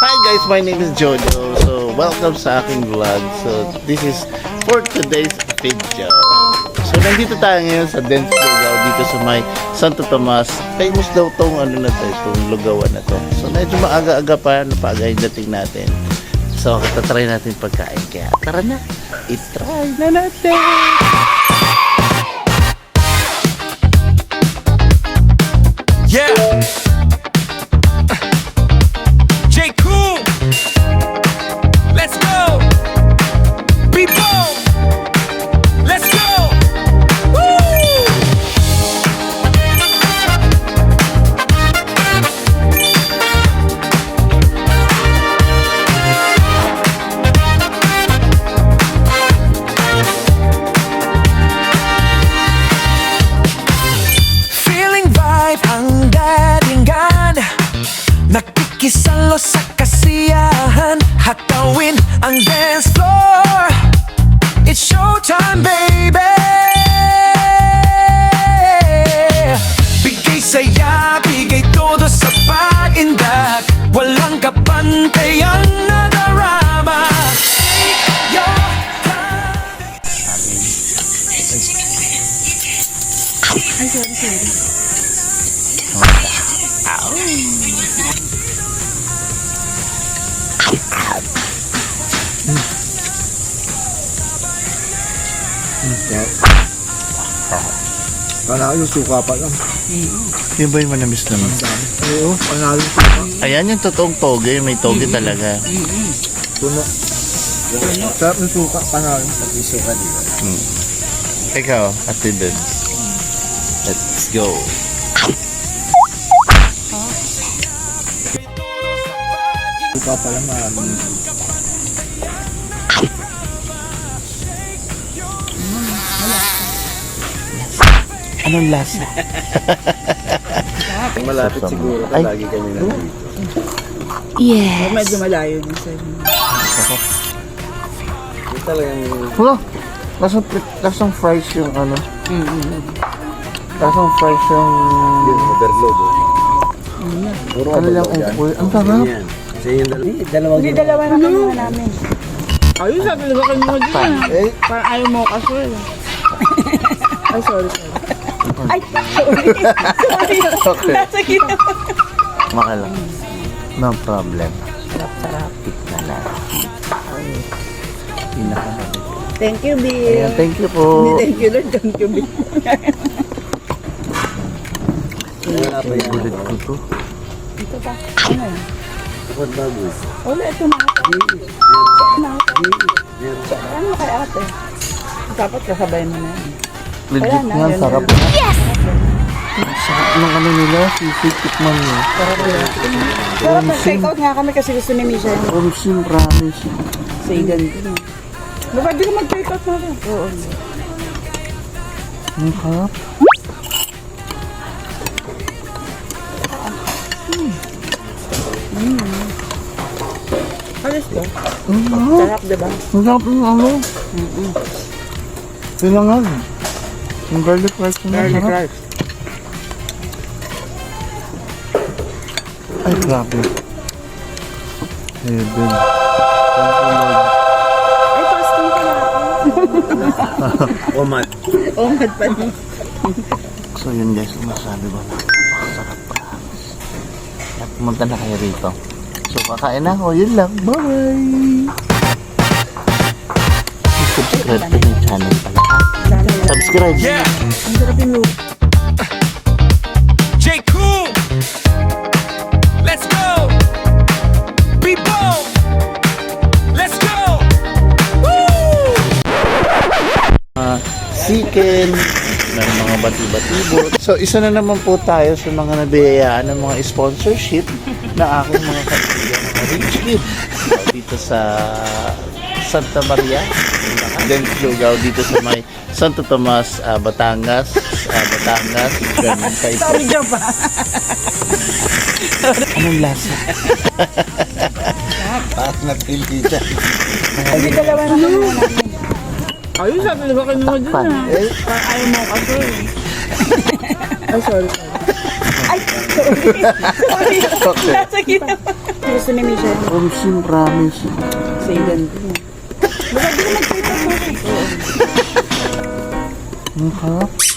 Hi guys, my name is Jojo. So, welcome sa aking vlog. So, this is for today's video. So, nandito tayo ngayon sa Dance Lugaw dito sa may Santo Tomas. Famous daw tong ano na to, itong lugawan na to. So, medyo maaga-aga pa, napaaga yung dating natin. So, tatry natin pagkain. Kaya, tara na, itry na natin! Yeah. J. Cool. Let's go. People. Let's go. Woo. Feeling vibe ang datingan. Nakikisalo sa kasiyahan, hakawin ang dance floor. It's showtime, baby. Bigay saya, bigay todo sa paindak. Walang kapantayan na darama. Take your time. Panalo yung suka pa lang. Yun ba yung manamis naman? Oo, panalo yung suka. Ayan yung totoong toge, may toge talaga. Puno. Sarap yung suka, panalo. Pati suka dito. Ikaw, Ate Debs. Let's go. Suka pa lang marami. Anong lasa? Malapit siguro Ay. lagi kami nandito. Yes. Medyo malayo din sa inyo. Yung talagang Wala. Lasang fries yung ano. Lasang fries yung... yun, overload. Puro Ano lang overload yan. upoy. Ang sarap. Yan. Kasi yung dalawang Hindi, dalawa na kinuha namin. Ayun, sabi na ba kayo mo dyan? Eh, Parang ayaw mo casual. Ay, sorry. Ay, sorry. Okay. Nasa ginawa. Maka lang. No problem. Sarap. Na lang. Pinaka. Thank you, Bill. Ayan, thank you po. Hindi, thank you, Lord. Thank you, Bill. wala pa yan. Ulit ko to. Ito ba? Ano yun? What bagus? Wala, ito na. Ano kay ate? Dapat kasabay mo na yun. Legit Wala na, nga, yun sarap na. na. Yes! Sarap ng ano nila, sisig tikman nyo. Pero mag-take out nga kami kasi gusto ni Misha yung Romsim, promise. Saigan. Ba't di ka mag-take out na rin? Oo. Ang harap. Alis ba? Ang harap. Sarap, diba? Ang sarap ng ano. Kailangan. Yung garlic rice na Garlic sarap. rice. Ay, grabe. Heaven. Ay, fasting pala ako. Omat. Oh, mad pa niya. So yun guys, masabi ko na napakasarap promise. At pumunta na kayo rito. So kakain na ako, yun lang. Bye! Subscribe to yung channel pala. Subscribe! Yeah. Ang sarap yung look. J. Cool. Let's go. People. Let's go. Woo. Chicken, ng mga bati-batibo. So isa na naman po tayo sa mga nabiyayaan ng mga sponsorship na aking mga kaibigan, mga rich kid. Dito sa Santa Maria, Dance Lugaw, dito sa may Santo Tomas, Batangas. Ganun kayo. Sorry, Joe pa. Anong lasa? Parang napili dyan. Hindi, dalawa na kinuha namin. Ayun, sabi na ba kayo mo dyan ha? Parang ayaw mo casual. Ay, sorry. Ay, sorry. Sorry. Okay. Nasa ginawa. gusto ni Misha. Ramsin, promise. Sa ilan ko. Ang harap.